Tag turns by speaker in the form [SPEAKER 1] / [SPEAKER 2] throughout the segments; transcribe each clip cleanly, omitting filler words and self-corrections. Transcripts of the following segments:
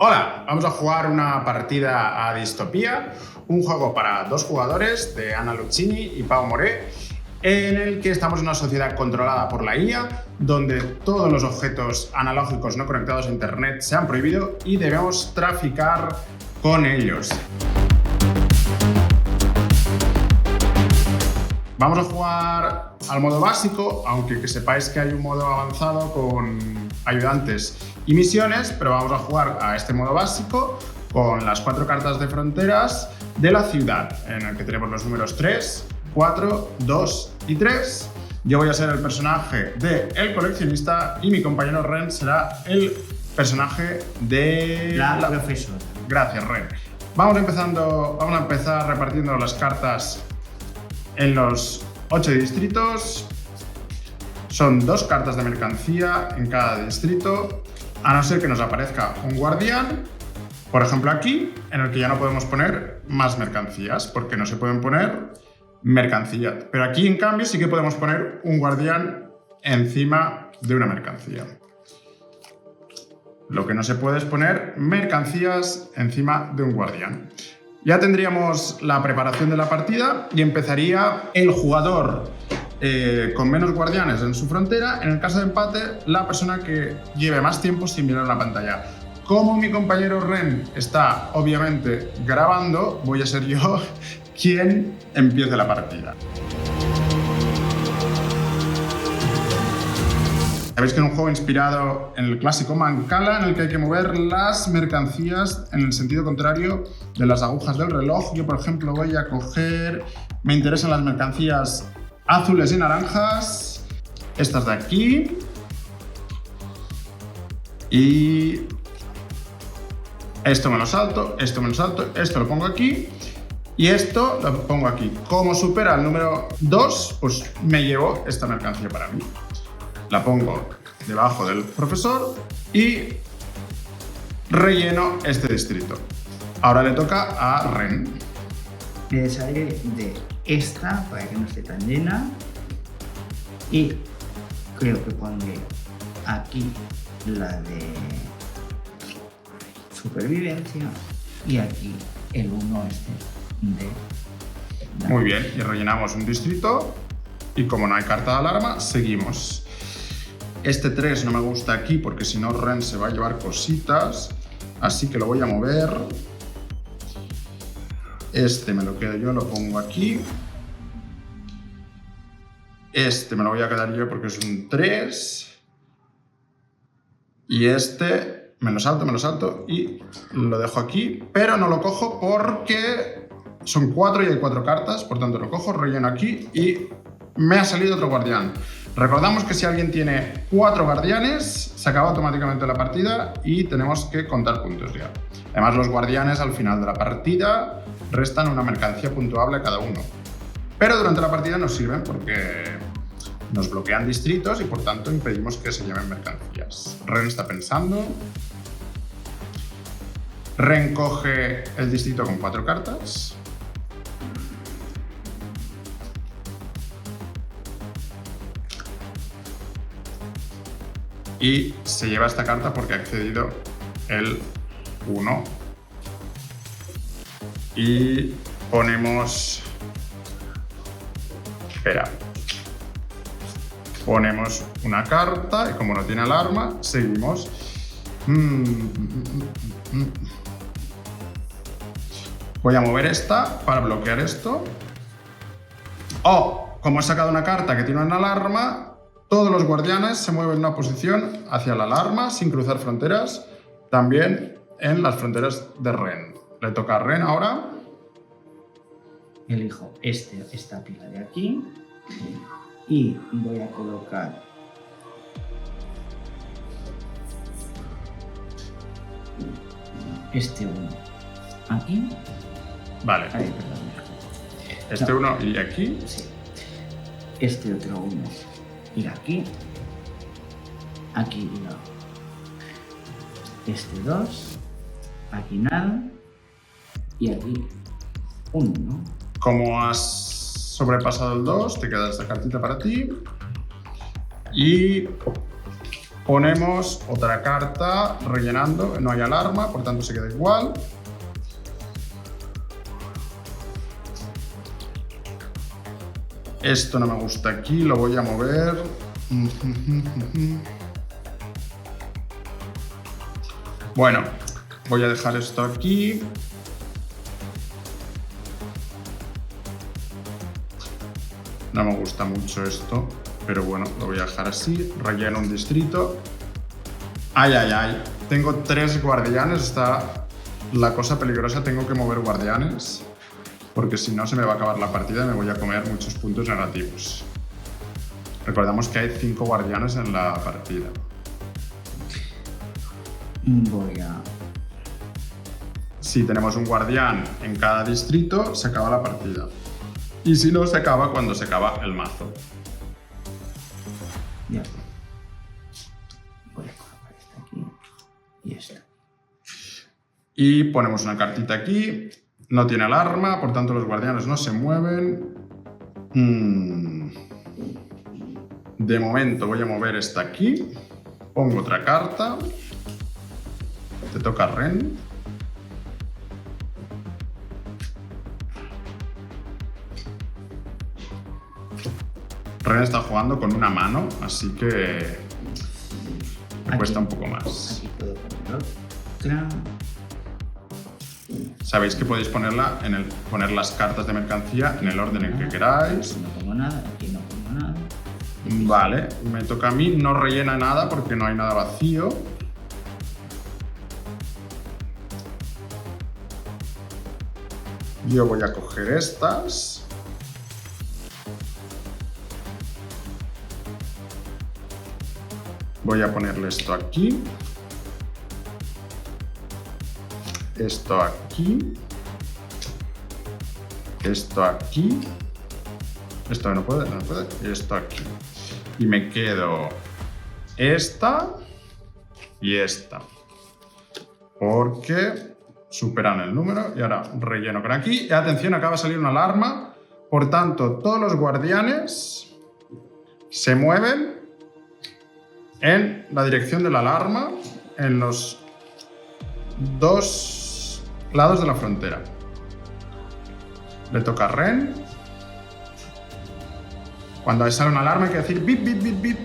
[SPEAKER 1] Hola, vamos a jugar una partida a Distopía, un juego para 2 jugadores de Ana Lucchini y Pau Moré, en el que estamos en una sociedad controlada por la IA, donde todos los objetos analógicos no conectados a Internet se han prohibido y debemos traficar con ellos. Vamos a jugar al modo básico, aunque que sepáis que hay un modo avanzado con ayudantes y misiones, pero vamos a jugar a este modo básico con las 4 cartas de fronteras de la ciudad, en el que tenemos los números 3, 4, 2 y 3. Yo voy a ser el personaje de El Coleccionista y mi compañero Ren será el personaje de
[SPEAKER 2] la profesora.
[SPEAKER 1] Gracias, Ren. Vamos a empezar repartiendo las cartas en los 8 distritos. Son 2 cartas de mercancía en cada distrito, a no ser que nos aparezca un guardián, por ejemplo aquí, en el que ya no podemos poner más mercancías, porque no se pueden poner mercancías. Pero aquí, en cambio, sí que podemos poner un guardián encima de una mercancía. Lo que no se puede es poner mercancías encima de un guardián. Ya tendríamos la preparación de la partida y empezaría el jugador con menos guardianes en su frontera. En el caso de empate, la persona que lleve más tiempo sin mirar la pantalla. Como mi compañero Ren está obviamente grabando, voy a ser yo quien empiece la partida. Sabéis que es un juego inspirado en el clásico Mancala, en el que hay que mover las mercancías en el sentido contrario de las agujas del reloj. Yo, por ejemplo, voy a coger... Me interesan las mercancías azules y naranjas. Estas de aquí. Y... esto me lo salto, esto me lo salto, esto lo pongo aquí. Y esto lo pongo aquí. Como supera el número 2, pues me llevo esta mercancía para mí. La pongo debajo del profesor y relleno este distrito. Ahora le toca a Ren.
[SPEAKER 2] Me desharé de esta para que no esté tan llena y creo que pondré aquí la de supervivencia y aquí el 1 de...
[SPEAKER 1] Muy bien, y rellenamos un distrito y como no hay carta de alarma, seguimos. Este 3 no me gusta aquí porque si no Ren se va a llevar cositas, así que lo voy a mover. Este me lo quedo yo, lo pongo aquí. Este me lo voy a quedar yo porque es un 3. Y este me lo salto y lo dejo aquí, pero no lo cojo porque son 4 y hay 4 cartas, por tanto lo cojo, relleno aquí y me ha salido otro guardián. Recordamos que si alguien tiene 4 guardianes, se acaba automáticamente la partida y tenemos que contar puntos ya. Además, los guardianes al final de la partida restan una mercancía puntuable a cada uno. Pero durante la partida nos sirven porque nos bloquean distritos y por tanto impedimos que se lleven mercancías. Ren está pensando. Ren coge el distrito con 4 cartas. Y se lleva esta carta porque ha accedido el 1. Y ponemos... Espera. Ponemos una carta y como no tiene alarma, seguimos. Voy a mover esta para bloquear esto. Oh, como he sacado una carta que tiene una alarma, todos los guardianes se mueven en una posición hacia la alarma sin cruzar fronteras, también en las fronteras de Ren. Le toca a Ren ahora.
[SPEAKER 2] Elijo esta pila de aquí y voy a colocar este 1 aquí.
[SPEAKER 1] Vale.
[SPEAKER 2] Ahí, perdón.
[SPEAKER 1] Este 1 y aquí.
[SPEAKER 2] Sí. Este otro 1 ir aquí. Aquí no. Este 2. Aquí nada. Y aquí 1, ¿no?
[SPEAKER 1] Como has sobrepasado el 2, te queda esta cartita para ti. Y Ponemos otra carta rellenando, no hay alarma, por tanto se queda igual. Esto no me gusta aquí, lo voy a mover. Bueno, voy a dejar esto aquí. No me gusta mucho esto, pero bueno, lo voy a dejar así. Relleno un distrito. ¡Ay, ay, ay! Tengo 3 guardianes, está la cosa peligrosa. Tengo que mover guardianes, porque si no se me va a acabar la partida y me voy a comer muchos puntos negativos. Recordamos que hay 5 guardianes en la partida.
[SPEAKER 2] Voy a...
[SPEAKER 1] Si tenemos un guardián en cada distrito, se acaba la partida. Y si no, se acaba cuando se acaba el mazo.
[SPEAKER 2] Ya. Voy a colocar esta aquí y esta.
[SPEAKER 1] Y ponemos una cartita aquí. No tiene alarma, por tanto los guardianes no se mueven. De momento voy a mover esta aquí. Pongo otra carta. Te toca Ren. Ren está jugando con una mano, así que me cuesta un poco más.
[SPEAKER 2] Aquí puedo poner otra.
[SPEAKER 1] Sabéis que podéis ponerla poner las cartas de mercancía en el orden en que queráis.
[SPEAKER 2] Aquí no pongo nada, aquí no pongo nada.
[SPEAKER 1] Vale, me toca a mí. No rellena nada porque no hay nada vacío. Yo voy a coger estas. Voy a ponerle esto aquí. Esto aquí. Esto aquí. Esto no puede, no puede. Y esto aquí. Y me quedo esta y esta. Porque superan el número. Y ahora relleno con aquí. Y atención, acaba de salir una alarma. Por tanto, todos los guardianes se mueven en la dirección de la alarma en los 2 lados de la frontera. Le toca a Ren. Cuando sale una alarma hay que decir bip, bip, bip, bip.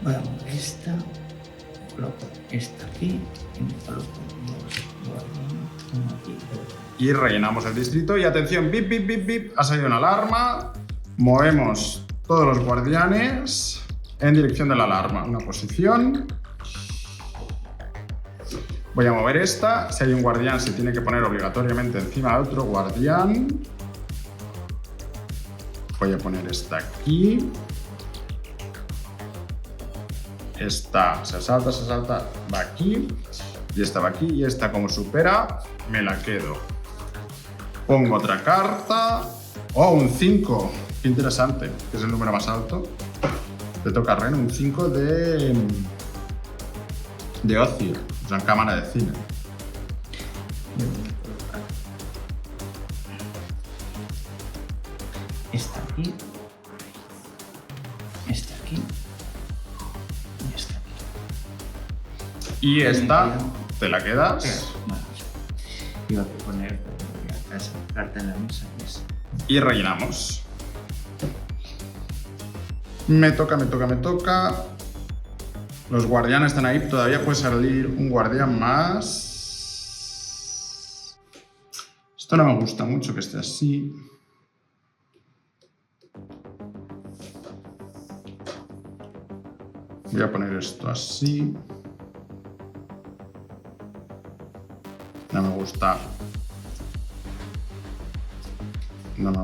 [SPEAKER 2] Voy a mover esta, coloco esta aquí y me coloco uno aquí.
[SPEAKER 1] Y rellenamos el distrito. Y atención, bip, bip, bip, bip. Ha salido una alarma. Movemos todos los guardianes en dirección de la alarma. Una posición. Voy a mover esta. Si hay un guardián, se tiene que poner obligatoriamente encima de otro guardián. Voy a poner esta aquí. Esta se salta, va aquí. Y esta va aquí. Y esta, como supera, me la quedo. Pongo otra carta. ¡Oh, un 5! ¡Qué interesante! Que es el número más alto. Te toca a Ren, un 5 de ocio. O sea, en cámara de cine.
[SPEAKER 2] Yo voy a colocar esta aquí, esta aquí y esta aquí.
[SPEAKER 1] Y esta, ¿te la quedas?
[SPEAKER 2] Bueno, iba a poner esa carta en la mesa.
[SPEAKER 1] Y rellenamos. Me toca. Los guardianes están ahí. Todavía puede salir un guardián más. Esto no me gusta mucho que esté así. Voy a poner esto así. No me gusta. No me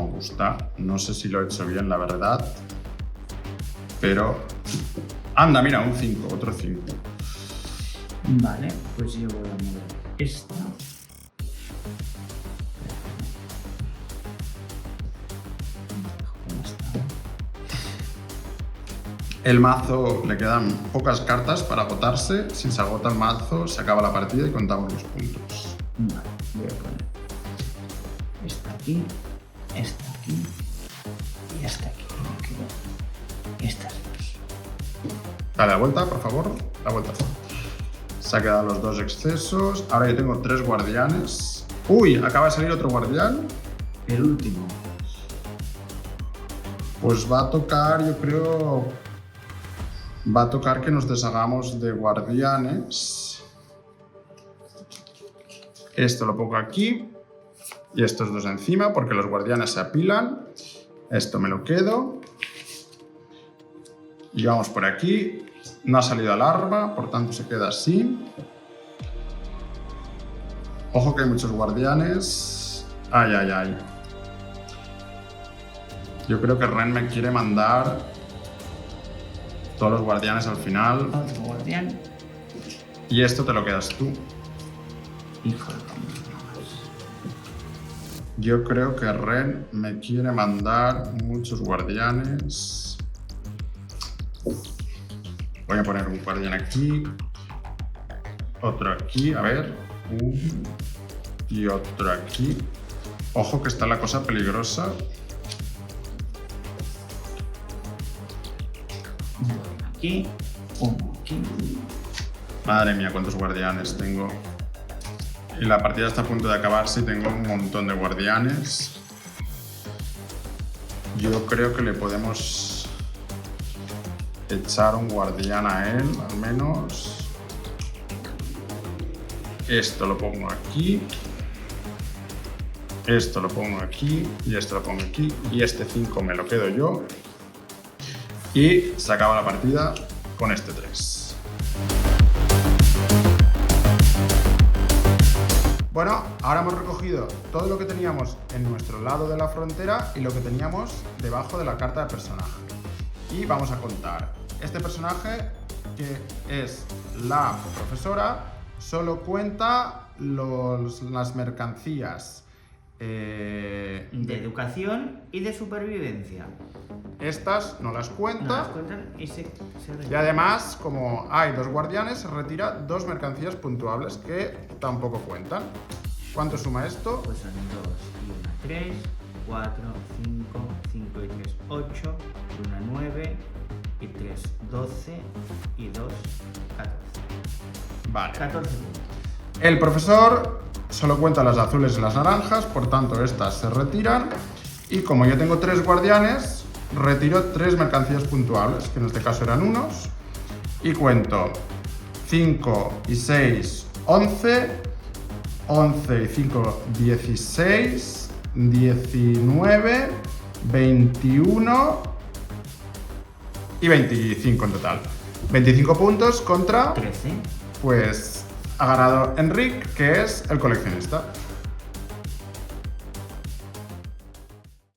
[SPEAKER 1] gusta. No sé si lo he hecho bien, la verdad. Pero... ¡Anda, mira! Un 5, otro 5.
[SPEAKER 2] Vale, pues yo voy a mover esta.
[SPEAKER 1] El mazo le quedan pocas cartas para agotarse. Si se agota el mazo, se acaba la partida y contamos los puntos.
[SPEAKER 2] Vale, voy a poner esta aquí y esta aquí.
[SPEAKER 1] Dale la vuelta, por favor. La vuelta. Se ha quedado los 2 excesos. Ahora yo tengo 3 guardianes. ¡Uy! Acaba de salir otro guardián.
[SPEAKER 2] El último.
[SPEAKER 1] Pues va a tocar, yo creo... Va a tocar que nos deshagamos de guardianes. Esto lo pongo aquí. Y estos 2 encima, porque los guardianes se apilan. Esto me lo quedo. Y vamos por aquí. No ha salido alarma, por tanto se queda así. Ojo que hay muchos guardianes. Ay, ay, ay. Yo creo que Ren me quiere mandar todos los guardianes al final.
[SPEAKER 2] Otro guardián.
[SPEAKER 1] Y esto te lo quedas tú.
[SPEAKER 2] Hijo de...
[SPEAKER 1] Yo creo que Ren me quiere mandar muchos guardianes. Voy a poner un guardián aquí. Otro aquí, a ver. Y otro aquí. Ojo que está la cosa peligrosa.
[SPEAKER 2] Aquí, uno aquí.
[SPEAKER 1] Madre mía, cuántos guardianes tengo. Y la partida está a punto de acabarse y tengo un montón de guardianes. Yo creo que le podemos echar un guardián a él, al menos. Esto lo pongo aquí. Esto lo pongo aquí. Y esto lo pongo aquí. Y este 5 me lo quedo yo. Y se acaba la partida con este 3. Bueno, ahora hemos recogido todo lo que teníamos en nuestro lado de la frontera y lo que teníamos debajo de la carta de personaje. Y vamos a contar. Este personaje, que es la profesora, solo cuenta las mercancías
[SPEAKER 2] De educación y de supervivencia.
[SPEAKER 1] Estas no las
[SPEAKER 2] No
[SPEAKER 1] cuenta.
[SPEAKER 2] las cuentan y se
[SPEAKER 1] Y además, como hay 2 guardianes, se retira 2 mercancías puntuables que tampoco cuentan. ¿Cuánto suma esto?
[SPEAKER 2] Pues son 2 y 1, 3, 4, 5, 5 y 3, 8, 1, 9 y 3, 12 y 2, 14.
[SPEAKER 1] Vale.
[SPEAKER 2] 14 puntos.
[SPEAKER 1] El profesor solo cuenta las azules y las naranjas, por tanto estas se retiran. Y como yo tengo 3 guardianes, retiro 3 mercancías puntuables, que en este caso eran unos. Y cuento 5 y 6, 11. 11 y 5, 16. 19, 21 y 25 en total. 25 puntos contra...
[SPEAKER 2] 13.
[SPEAKER 1] Pues ha ganado Enric, que es el coleccionista.